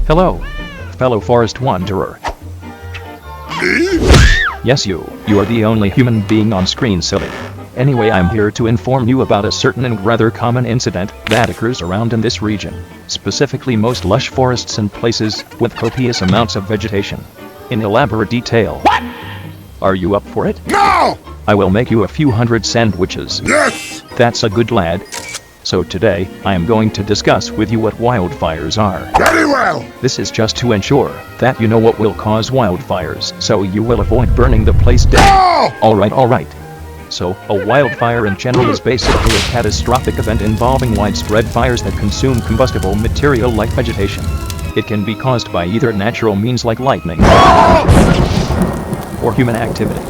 Hello, fellow forest wanderer. Yes, you are the only human being on screen, silly. Anyway, I'm here to inform you about a certain and rather common incident that occurs around in this region, specifically most lush forests and places with copious amounts of vegetation. In elaborate detail. What? Are you up for it? No! I will make you a few hundred sandwiches. Yes! That's a good lad. So today, I am going to discuss with you what wildfires are. Very well! This is just to ensure that you know what will cause wildfires, so you will avoid burning the place down. No! Alright. So, a wildfire in general is basically a catastrophic event involving widespread fires that consume combustible material like vegetation. It can be caused by either natural means like lightning or human activity.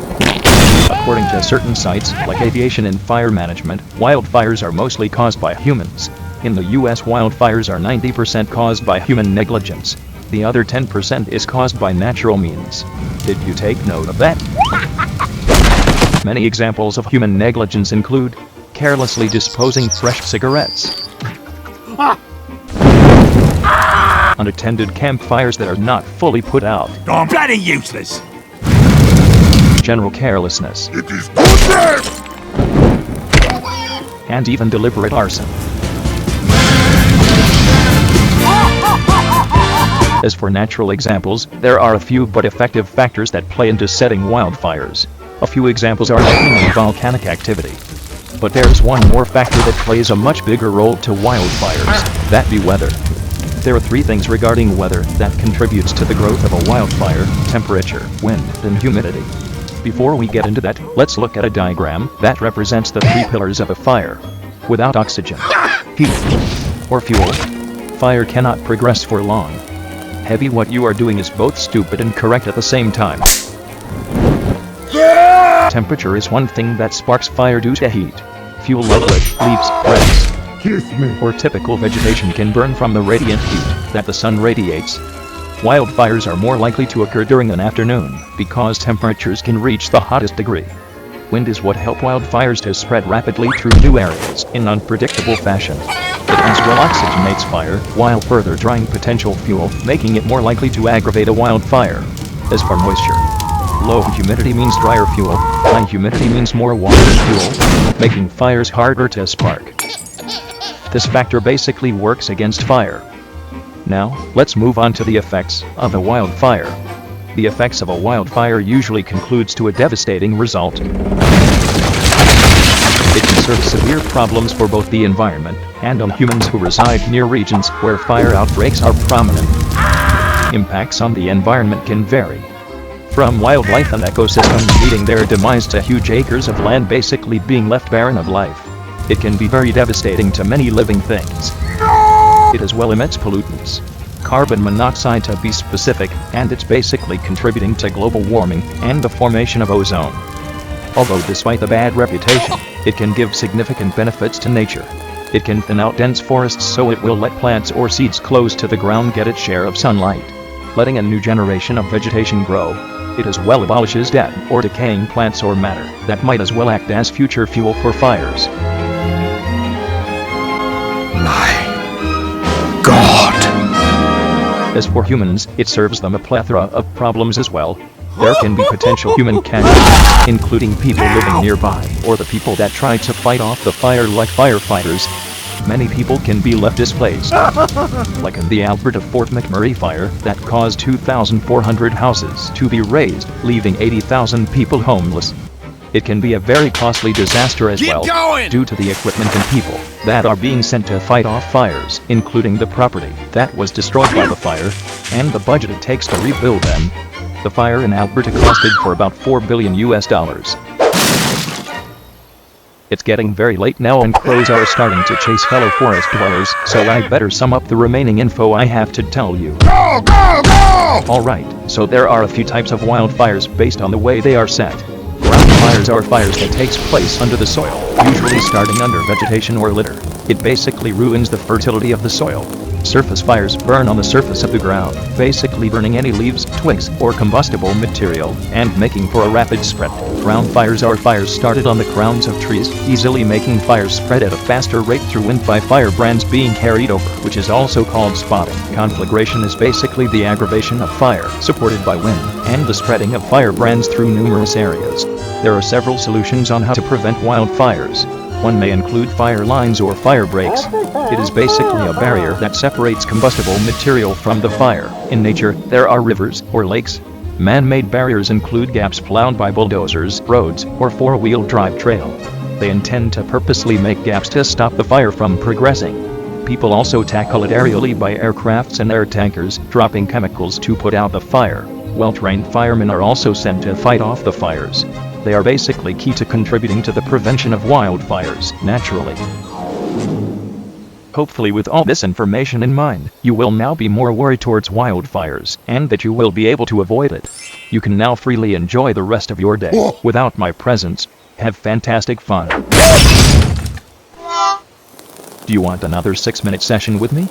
According to certain sites, like Aviation and Fire Management, wildfires are mostly caused by humans. In the US, wildfires are 90% caused by human negligence. The other 10% is caused by natural means. Did you take note of that? Many examples of human negligence include carelessly disposing fresh cigarettes, unattended campfires that are not fully put out, I'm bloody useless! general carelessness, It is good! and even deliberate arson. As for natural examples, there are a few but effective factors that play into setting wildfires. A few examples are lightning and volcanic activity. But there's one more factor that plays a much bigger role to wildfires, that be weather. There are three things regarding weather that contributes to the growth of a wildfire: temperature, wind, and humidity. Before we get into that, let's look at a diagram that represents the three pillars of a fire. Without oxygen, heat, or fuel, fire cannot progress for long. Heavy, what you are doing is both stupid and correct at the same time. Temperature is one thing that sparks fire due to heat. Fuel like wood, leaves, grass, Kiss me! or typical vegetation can burn from the radiant heat that the sun radiates. Wildfires are more likely to occur during an afternoon because temperatures can reach the hottest degree. Wind is what helps wildfires to spread rapidly through new areas in unpredictable fashion. It as well oxygenates fire while further drying potential fuel, making it more likely to aggravate a wildfire. As for moisture, low humidity means drier fuel, high humidity means more water and fuel, making fires harder to spark. This factor basically works against fire. Now, let's move on to the effects of a wildfire. The effects of a wildfire usually concludes to a devastating result. It can serve severe problems for both the environment and on humans who reside near regions where fire outbreaks are prominent. Impacts on the environment can vary, from wildlife and ecosystems meeting their demise to huge acres of land basically being left barren of life. It can be very devastating to many living things. It as well emits pollutants, carbon monoxide to be specific, and it's basically contributing to global warming and the formation of ozone. Although despite the bad reputation, it can give significant benefits to nature. It can thin out dense forests so it will let plants or seeds close to the ground get its share of sunlight, letting a new generation of vegetation grow. It as well abolishes dead or decaying plants or matter that might as well act as future fuel for fires. God! As for humans, it serves them a plethora of problems as well. There can be potential human casualties, including people living nearby or the people that try to fight off the fire like firefighters. Many people can be left displaced, like in the Alberta Fort McMurray fire that caused 2,400 houses to be razed, leaving 80,000 people homeless. It can be a very costly disaster as well, due to the equipment and people that are being sent to fight off fires, including the property that was destroyed by the fire, and the budget it takes to rebuild them. The fire in Alberta costed for about $4 billion. It's getting very late now and crows are starting to chase fellow forest dwellers, so I better sum up the remaining info I have to tell you. Go, go, go! Alright, so there are a few types of wildfires based on the way they are set. Ground fires are fires that takes place under the soil, usually starting under vegetation or litter. It basically ruins the fertility of the soil. Surface fires burn on the surface of the ground, basically burning any leaves, twigs, or combustible material, and making for a rapid spread. Crown fires are fires started on the crowns of trees, easily making fires spread at a faster rate through wind by firebrands being carried over, which is also called spotting. Conflagration is basically the aggravation of fire, supported by wind, and the spreading of firebrands through numerous areas. There are several solutions on how to prevent wildfires. One may include fire lines or fire breaks. It is basically a barrier that separates combustible material from the fire. In nature, there are rivers or lakes. Man-made barriers include gaps plowed by bulldozers, roads, or four-wheel drive trail. They intend to purposely make gaps to stop the fire from progressing. People also tackle it aerially by aircrafts and air tankers, dropping chemicals to put out the fire. Well-trained firemen are also sent to fight off the fires. They are basically key to contributing to the prevention of wildfires, naturally. Hopefully with all this information in mind, you will now be more worried towards wildfires, and that you will be able to avoid it. You can now freely enjoy the rest of your day, without my presence. Have fantastic fun. Do you want another 6-minute session with me?